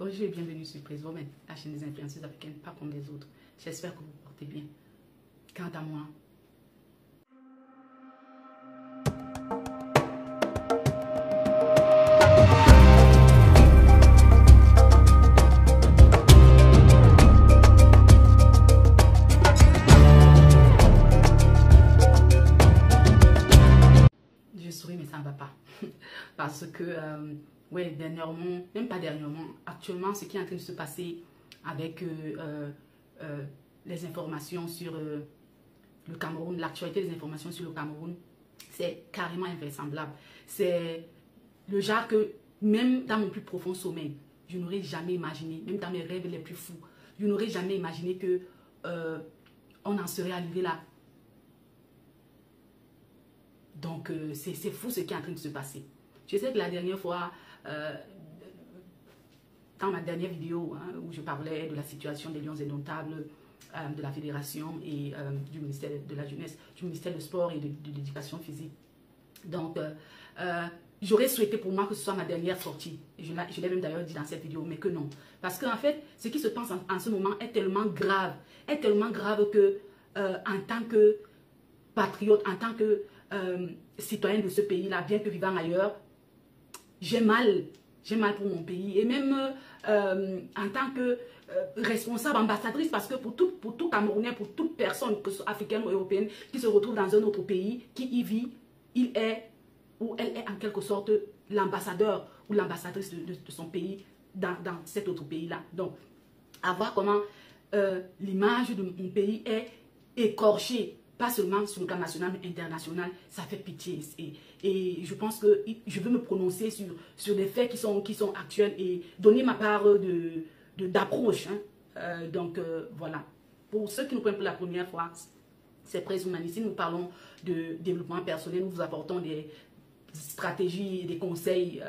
Bonjour et bienvenue sur Praise Women, la chaîne des influenceuses africaines, pas comme les autres. J'espère que vous vous portez bien. Quant à moi, je souris mais ça ne va pas. Parce que, ouais, dernièrement, même pas dernièrement, actuellement, ce qui est en train de se passer avec les informations sur le Cameroun, l'actualité des informations sur le Cameroun, c'est carrément invraisemblable. C'est le genre que, même dans mon plus profond sommeil, je n'aurais jamais imaginé, même dans mes rêves les plus fous, je n'aurais jamais imaginé que on en serait arrivé là. Donc, c'est fou ce qui est en train de se passer. Je sais que la dernière fois, dans ma dernière vidéo, hein, où je parlais de la situation des Lions indomptables, de la Fédération et du ministère de la Jeunesse, du ministère du Sport et de l'Éducation physique. Donc, j'aurais souhaité pour moi que ce soit ma dernière sortie. Je l'ai même d'ailleurs dit dans cette vidéo, mais que non. Parce qu'en fait, ce qui se passe en ce moment est tellement grave que en tant que patriote, en tant que citoyen de ce pays-là, bien que vivant ailleurs, j'ai mal pour mon pays. Et même en tant que responsable, ambassadrice, parce que pour tout Camerounais, pour toute personne, que ce soit africaine ou européenne, qui se retrouve dans un autre pays, qui y vit, il est ou elle est en quelque sorte l'ambassadeur ou l'ambassadrice de son pays dans cet autre pays-là. Donc, à voir comment l'image de mon pays est écorchée, pas seulement sur le plan national, mais international, ça fait pitié. Et je pense que je veux me prononcer sur des faits qui sont actuels et donner ma part d'approche. Hein. Donc, voilà. Pour ceux qui nous prennent pour la première fois, c'est Praise Women. Ici, nous parlons de développement personnel. Nous vous apportons des stratégies et des conseils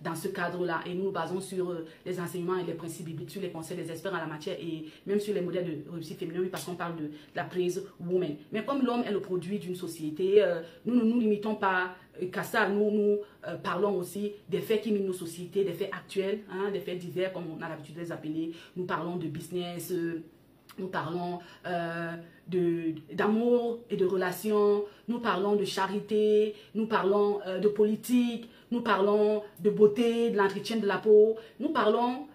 dans ce cadre-là. Et nous nous basons sur les enseignements et les principes bibliques, sur les conseils des experts en la matière et même sur les modèles de réussite féminin, oui, parce qu'on parle de la Praise Women. Mais comme l'homme est le produit d'une société, nous ne nous limitons pas qu'à ça. Nous parlons aussi des faits qui minent nos sociétés, des faits actuels, hein, des faits divers, comme on a l'habitude de les appeler. Nous parlons de business, nous parlons d'amour et de relations, nous parlons de charité, nous parlons de politique, nous parlons de beauté, de l'entretien de la peau, nous parlons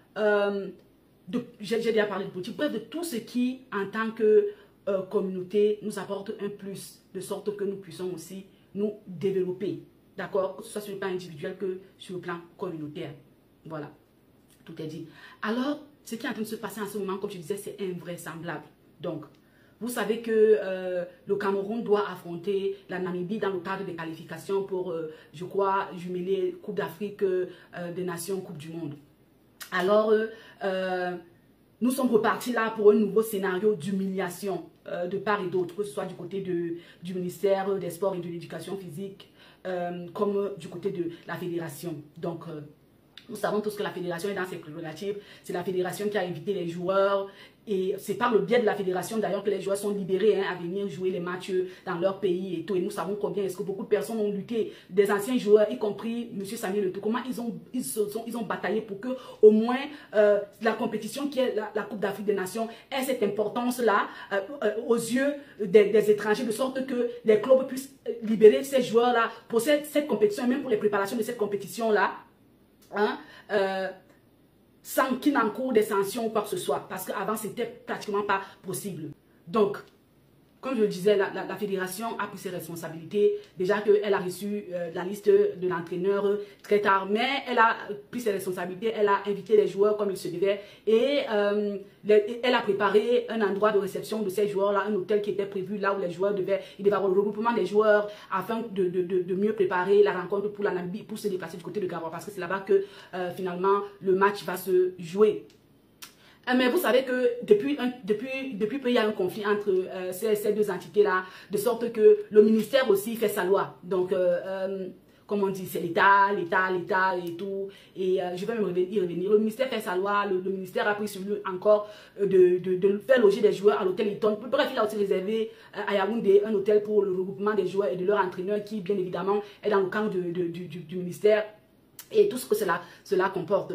j'ai déjà parlé de politique, bref, de tout ce qui, en tant que communauté, nous apporte un plus, de sorte que nous puissions aussi nous développer, d'accord, que ce soit sur le plan individuel que sur le plan communautaire. Voilà, tout est dit. Alors, ce qui est en train de se passer en ce moment, comme je disais, c'est invraisemblable. Donc, vous savez que le Cameroun doit affronter la Namibie dans le cadre des qualifications pour, je crois, jumeler Coupe d'Afrique des Nations, Coupe du Monde. Alors, nous sommes repartis là pour un nouveau scénario d'humiliation de part et d'autre, que ce soit du côté du ministère des Sports et de l'Éducation physique, comme du côté de la fédération. Donc, nous savons tous que la fédération est dans ses prérogatives. C'est la fédération qui a invité les joueurs. Et c'est par le biais de la fédération d'ailleurs que les joueurs sont libérés, hein, à venir jouer les matchs dans leur pays et tout. Et nous savons combien est-ce que beaucoup de personnes ont lutté, des anciens joueurs, y compris M. Samuel Eto'o, comment ils ont bataillé pour que au moins la compétition qui est la Coupe d'Afrique des Nations ait cette importance-là aux yeux des étrangers, de sorte que les clubs puissent libérer ces joueurs-là pour cette compétition et même pour les préparations de cette compétition-là. Hein, sans qu'il n'encourt des sanctions ou quoi que ce soit, parce qu'avant c'était pratiquement pas possible. Donc, comme je le disais, la fédération a pris ses responsabilités. Déjà qu'elle a reçu la liste de l'entraîneur très tard, mais elle a pris ses responsabilités, elle a invité les joueurs comme il se devait et elle a préparé un endroit de réception de ces joueurs-là, un hôtel qui était prévu là où les joueurs il devait avoir le regroupement des joueurs afin de mieux préparer la rencontre pour la Namibie, pour se déplacer du côté de Garoua, parce que c'est là-bas que finalement le match va se jouer. Mais vous savez que depuis peu, il y a un conflit entre ces deux entités-là, de sorte que le ministère aussi fait sa loi. Donc, comme on dit, c'est l'État et tout. Et je vais même y revenir. Le ministère fait sa loi, le ministère a pris sur lui encore de faire loger des joueurs à l'hôtel Hilton. Bref, il a aussi réservé à Yaoundé un hôtel pour le regroupement des joueurs et de leur entraîneur qui, bien évidemment, est dans le camp du ministère et tout ce que cela comporte.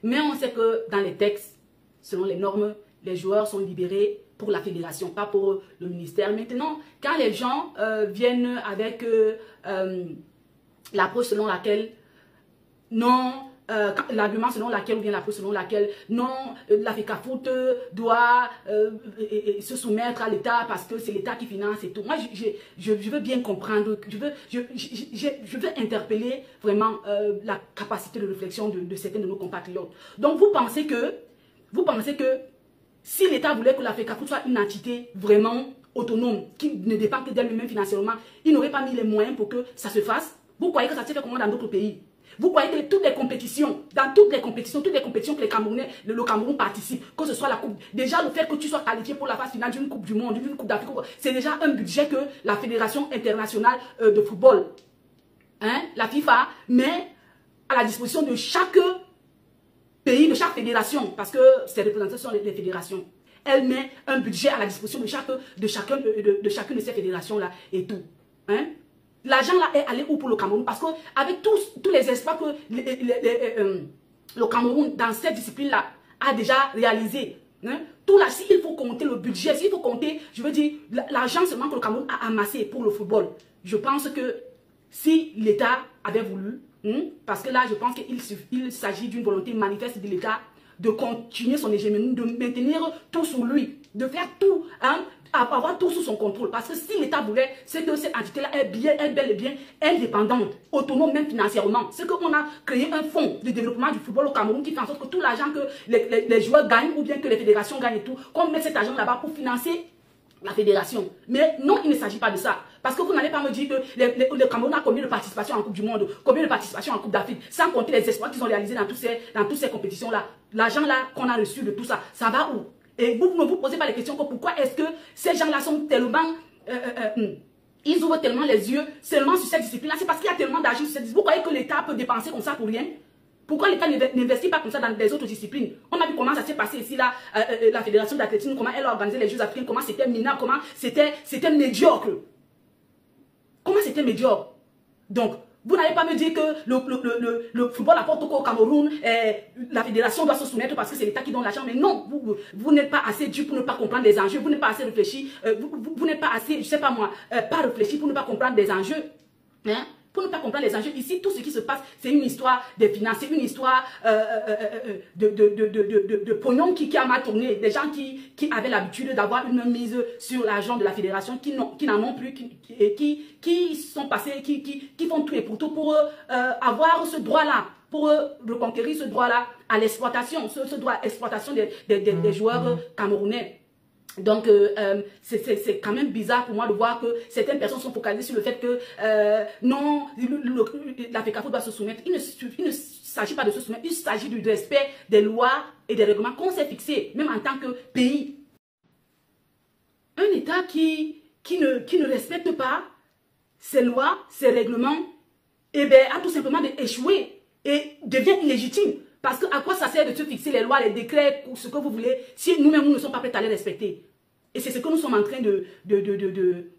Mais on sait que dans les textes, selon les normes, les joueurs sont libérés pour la fédération, pas pour le ministère. Maintenant, quand les gens viennent avec l'approche selon laquelle non, l'argument selon laquelle, ou bien l'approche selon laquelle, non, la FECAFOOT doit se soumettre à l'État parce que c'est l'État qui finance et tout. Moi, je veux bien comprendre, je veux interpeller vraiment la capacité de réflexion de certains de nos compatriotes. Donc, vous pensez que si l'État voulait que la FECAFOOT soit une entité vraiment autonome, qui ne dépend que d'elle-même financièrement, il n'aurait pas mis les moyens pour que ça se fasse? Vous croyez que ça se fait comment dans d'autres pays? Vous croyez que toutes les compétitions, dans toutes les compétitions que les Camerounais, le Cameroun participe, que ce soit la Coupe, déjà le fait que tu sois qualifié pour la phase finale d'une Coupe du Monde, d'une Coupe d'Afrique, c'est déjà un budget que la Fédération internationale de football, la FIFA, met à la disposition de chaque pays, de chaque fédération, parce que ces représentants sont les fédérations. Elle met un budget à la disposition de chacune de ces fédérations-là et tout. L'argent là est allé où pour le Cameroun? Parce qu'avec tous les espoirs que le Cameroun dans cette discipline-là a déjà réalisé, tout là, s'il faut compter le budget, s'il faut compter, je veux dire, l'argent seulement que le Cameroun a amassé pour le football, je pense que si l'État avait voulu, parce que là, je pense qu'il s'agit d'une volonté manifeste de l'État de continuer son hégémonie, de maintenir tout sous lui, de faire tout, avoir tout sous son contrôle. Parce que si l'État voulait, c'est que cette entité-là est bel et bien indépendante, autonome même financièrement. C'est qu'on a créé un fonds de développement du football au Cameroun qui fait en sorte que tout l'argent que les joueurs gagnent ou bien que les fédérations gagnent et tout, qu'on met cet argent là-bas pour financer la fédération. Mais non, il ne s'agit pas de ça. Parce que vous n'allez pas me dire que le Cameroun a combien de participations en Coupe du Monde, combien de participations en Coupe d'Afrique, sans compter les espoirs qu'ils ont réalisés dans toutes ces compétitions-là. L'argent là qu'on a reçu de tout ça, ça va où? Et vous ne vous posez pas les questions que pourquoi est-ce que ces gens-là sont tellement... ils ouvrent tellement les yeux seulement sur cette discipline-là. C'est parce qu'il y a tellement d'argent sur cette discipline. Vous croyez que l'État peut dépenser comme ça pour rien? Pourquoi l'État n'investit pas comme ça dans les autres disciplines? On a vu comment ça s'est passé ici, là, la fédération d'athlétisme, comment elle a organisé les Jeux africains, comment c'était minable, comment c'était médiocre. Comment c'était médiocre? Donc, vous n'allez pas me dire que le football apporte au Cameroun, la fédération doit se soumettre parce que c'est l'État qui donne l'argent. Mais non, vous n'êtes pas assez dur pour ne pas comprendre les enjeux, vous n'êtes pas assez réfléchi, vous n'êtes pas assez, je sais pas moi, pas réfléchi pour ne pas comprendre les enjeux. Pour ne pas comprendre les enjeux, ici, tout ce qui se passe, c'est une histoire des finances, c'est une histoire de pognon qui a mal tourné. Des gens qui avaient l'habitude d'avoir une mise sur l'argent de la fédération, qui n'en ont plus, qui sont passés, qui font tout et pour tout pour avoir ce droit-là, pour reconquérir ce droit-là à l'exploitation, ce droit à l'exploitation des joueurs camerounais. Donc, c'est quand même bizarre pour moi de voir que certaines personnes sont focalisées sur le fait que non, la FECAFOOT doit se soumettre. Il ne s'agit pas de se soumettre, il s'agit du respect des lois et des règlements qu'on s'est fixés, même en tant que pays. Un État qui ne respecte pas ses lois, ses règlements, eh bien, a tout simplement échoué et devient illégitime. Parce que à quoi ça sert de se fixer les lois, les décrets, ce que vous voulez, si nous-mêmes, nous ne sommes pas prêts à les respecter? Et c'est ce que nous sommes en train de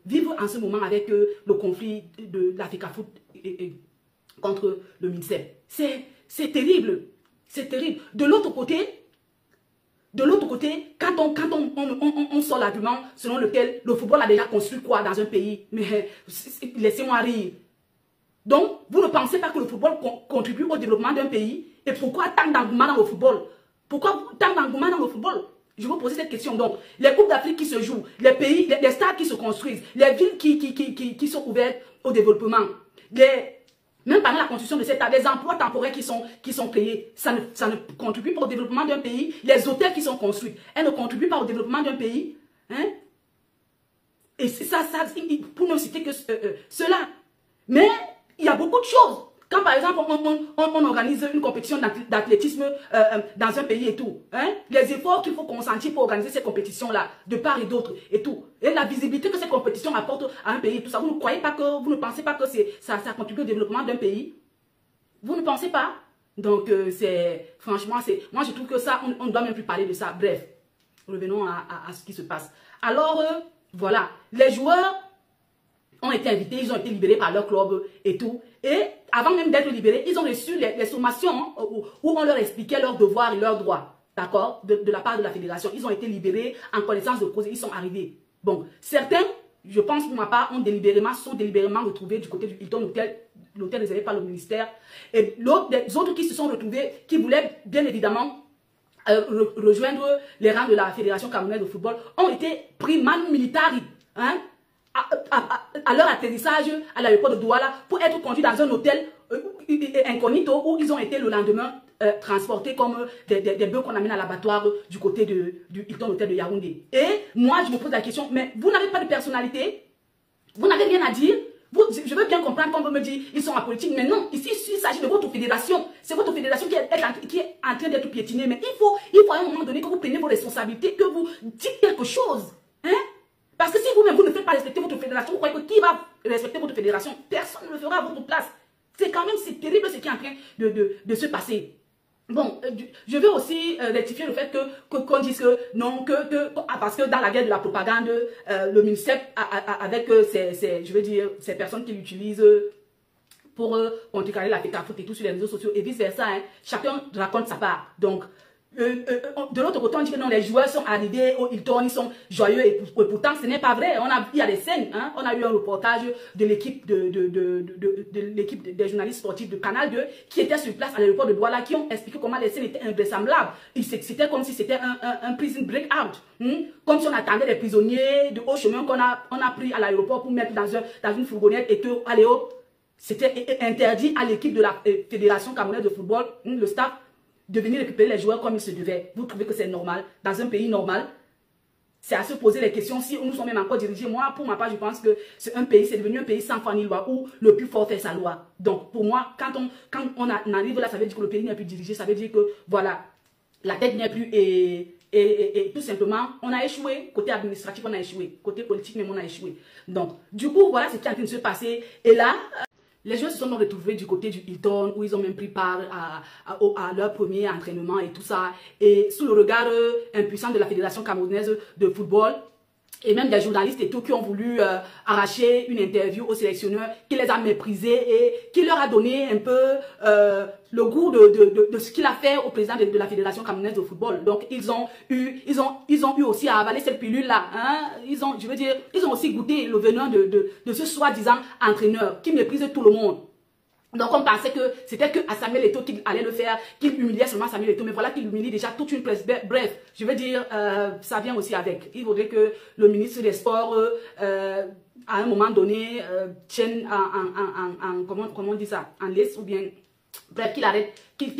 vivre en ce moment avec le conflit de la FECAFOOT contre le ministère. C'est terrible. C'est terrible. De l'autre côté, quand on sort l'argument selon lequel le football a déjà construit quoi dans un pays, mais laissez-moi rire. Donc, vous ne pensez pas que le football contribue au développement d'un pays? Et pourquoi tant d'engouement dans le football? Pourquoi tant d'engouement dans le football? Je vous pose cette question. Donc, les Coupes d'Afrique qui se jouent, les pays, les stades qui se construisent, les villes qui sont ouvertes au développement, même pendant la construction de ces stades, les emplois temporaires qui sont créés, ça ne contribue pas au développement d'un pays. Les hôtels qui sont construits, elles ne contribuent pas au développement d'un pays. Et c'est ça, pour ne citer que cela. Mais il y a beaucoup de choses. Quand par exemple on organise une compétition d'athlétisme dans un pays et tout, les efforts qu'il faut consentir pour organiser ces compétitions-là, de part et d'autre et tout, et la visibilité que ces compétitions apportent à un pays et tout ça, vous ne pensez pas que ça contribue au développement d'un pays? Vous ne pensez pas? Donc franchement, moi je trouve que ça, on ne doit même plus parler de ça. Bref, revenons à ce qui se passe. Alors, voilà, les joueurs ont été invités, ils ont été libérés par leur club et tout. Et avant même d'être libérés, ils ont reçu les sommations où on leur expliquait leurs devoirs et leurs droits. D'accord, de la part de la fédération. Ils ont été libérés en connaissance de cause et ils sont arrivés. Bon, certains, je pense pour ma part, sont délibérément retrouvés du côté du Hilton Hotel, l'hôtel réservé par le ministère. Et les autres qui se sont retrouvés, qui voulaient bien évidemment rejoindre les rangs de la Fédération camerounaise de football, ont été pris manu militari, hein, à leur atterrissage à l'aéroport de Douala pour être conduits dans un hôtel incognito où ils ont été le lendemain transportés comme des bœufs qu'on amène à l'abattoir du côté du Hilton Hotel de Yaoundé. Et moi, je me pose la question, mais vous n'avez pas de personnalité? Vous n'avez rien à dire? Je veux bien comprendre qu'on veut me dire ils sont en politique, mais non, ici il s'agit de votre fédération. C'est votre fédération qui est en train d'être piétinée. Mais il faut à un moment donné que vous preniez vos responsabilités, que vous dites quelque chose. Hein? Parce que si vous-même vous ne faites pas respecter votre fédération, vous croyez que qui va respecter votre fédération? Personne ne le fera à votre place. C'est quand même, c'est terrible ce qui est en train de se passer. Bon, je veux aussi rectifier le fait qu'on dise que non, parce que dans la guerre de la propagande, le ministère avec ces personnes qui l'utilisent pour contrecarrer la FECAFOOT et tout sur les réseaux sociaux et vice versa, hein, chacun raconte sa part. Donc, de l'autre côté, on dit que non, les joueurs sont arrivés au Hilton, ils sont joyeux et pourtant ce n'est pas vrai. Il y a des scènes, hein, on a eu un reportage de l'équipe des journalistes sportifs de Canal 2 qui étaient sur place à l'aéroport de Douala qui ont expliqué comment les scènes étaient invraisemblables. C'était comme si c'était un prison breakout, comme si on attendait les prisonniers de haut chemin qu'on a pris à l'aéroport pour mettre dans une fourgonnette et que, allez hop, c'était interdit à l'équipe de la Fédération camerounaise de football, le staff, de venir récupérer les joueurs comme il se devait. Vous trouvez que c'est normal? Dans un pays normal, c'est à se poser les questions. Si nous sommes même encore dirigés, moi, pour ma part, je pense que c'est devenu un pays sans foi ni loi, où le plus fort fait sa loi. Donc, pour moi, quand on arrive là, ça veut dire que le pays n'est plus dirigé, ça veut dire que, voilà, la tête n'est plus et tout simplement, on a échoué. Côté administratif, on a échoué. Côté politique, même, on a échoué. Donc, du coup, voilà ce qui est en train de se passer. Et là, les joueurs se sont retrouvés du côté du Hilton où ils ont même pris part à leur premier entraînement et tout ça. Et sous le regard impuissant de la Fédération camerounaise de football et même des journalistes et tout qui ont voulu arracher une interview au sélectionneur qui les a méprisés et qui leur a donné un peu le goût de ce qu'il a fait au président de la Fédération camerounaise de football. Donc ils ont eu aussi à avaler cette pilule-là. Hein? Ils ont aussi goûté le venin de ce soi-disant entraîneur qui méprise tout le monde. Donc on pensait que c'était que à Samuel Eto'o qu'il allait le faire, qu'il humiliait seulement Samuel Eto'o, mais voilà qu'il humilie déjà toute une presse. Bref, je veux dire, ça vient aussi avec. Il faudrait que le ministre des Sports, à un moment donné, tienne comment on dit ça, en laisse ou bien, bref, qu'il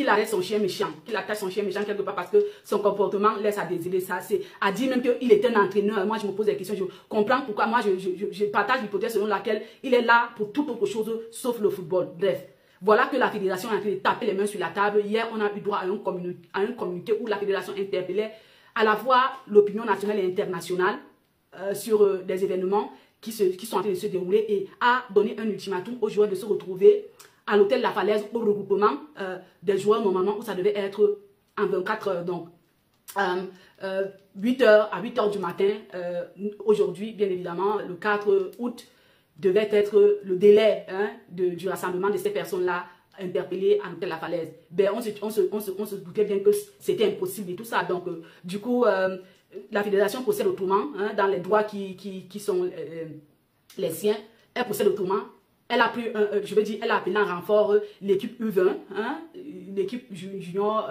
arrête son chien méchant, qu'il attache son chien méchant quelque part parce que son comportement laisse à désirer. Ça, c'est à dire même qu'il est un entraîneur. Moi, je me pose des questions, je comprends pourquoi moi, je partage l'hypothèse selon laquelle il est là pour toute autre chose sauf le football. Bref, voilà que la fédération est en train de taper les mains sur la table. Hier, on a eu droit à un communiqué où la fédération interpellait à la fois l'opinion nationale et internationale sur des événements qui sont en train de se dérouler et a donné un ultimatum aux joueurs de se retrouver à l'hôtel La Falaise au regroupement des joueurs normalement où ça devait être en 24 heures. Donc, 8 heures à 8 heures du matin, aujourd'hui, bien évidemment, le 4 août, devait être le délai du rassemblement de ces personnes-là interpellées à l'hôtel La Falaise. Ben, on se doutait bien que c'était impossible et tout ça. Donc, du coup, la fédération procède autrement, dans les droits qui sont les siens. Elle procède autrement. Elle a pris, elle a appelé en renfort l'équipe U20, l'équipe junior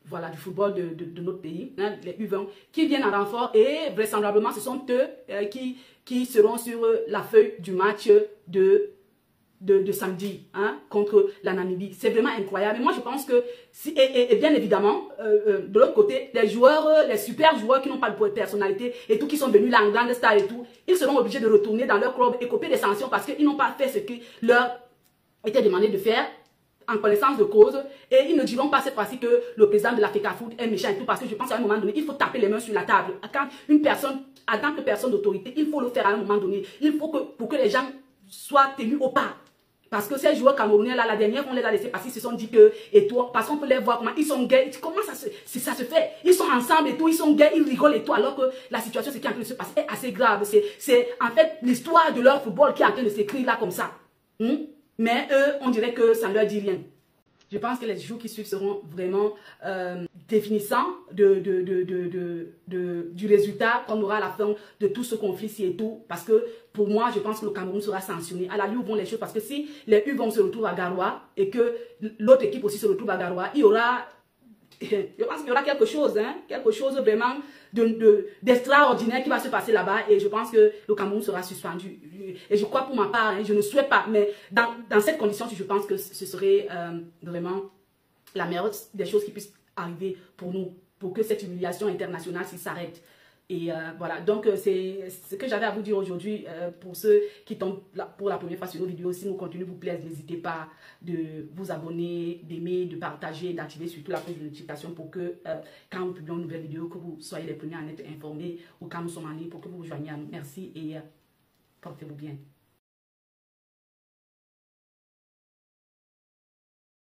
voilà, du football de notre pays, les U20, qui viennent en renfort et vraisemblablement ce sont eux qui seront sur la feuille du match de samedi contre la Namibie. C'est vraiment incroyable. Mais moi, je pense que, et bien évidemment, de l'autre côté, les joueurs, les super joueurs qui n'ont pas de personnalité et tout, qui sont venus là en grande star et tout, ils seront obligés de retourner dans leur club et copier des sanctions parce qu'ils n'ont pas fait ce qui leur était demandé de faire en connaissance de cause. Et ils ne diront pas cette fois-ci que le président de la FECAFOOT est méchant et tout, parce que je pense qu'à un moment donné, il faut taper les mains sur la table. Quand une personne, en tant que personne d'autorité, il faut le faire à un moment donné. Il faut que, pour que les gens soient tenus au pas. Parce que ces joueurs camerounais là, la dernière, on les a laissés passer, ils se sont dit que, et toi, parce qu'on peut les voir comment ils sont gays, comment ça se fait? Ils sont ensemble et tout, ils sont gays, ils rigolent et tout, alors que la situation, ce qui est en train de se passer est assez grave. C'est en fait l'histoire de leur football qui est en train de s'écrire là comme ça. Mais eux, on dirait que ça ne leur dit rien. Je pense que les jours qui suivent seront vraiment définissants du résultat qu'on aura à la fin de tout ce conflit-ci et tout. Parce que pour moi, je pense que le Cameroun sera sanctionné. À la lieu où vont les choses, parce que si les U vont se retrouver à Garoua et que l'autre équipe aussi se retrouve à Garoua, il y aura, je pense qu'il y aura quelque chose vraiment d'extraordinaire qui va se passer là-bas, et je pense que le Cameroun sera suspendu. Et je crois pour ma part, je ne souhaite pas, mais dans cette condition, je pense que ce serait vraiment la meilleure des choses qui puissent arriver pour nous, pour que cette humiliation internationale s'arrête. Et voilà, donc c'est ce que j'avais à vous dire aujourd'hui. Pour ceux qui tombent pour la première fois sur nos vidéos, si nos contenus vous plaisent, n'hésitez pas de vous abonner, d'aimer, de partager, d'activer surtout la cloche de notification pour que quand nous publions une nouvelle vidéo, que vous soyez les premiers à en être informés, ou quand nous sommes en ligne, pour que vous vous joigniez à nous. Merci et portez-vous bien.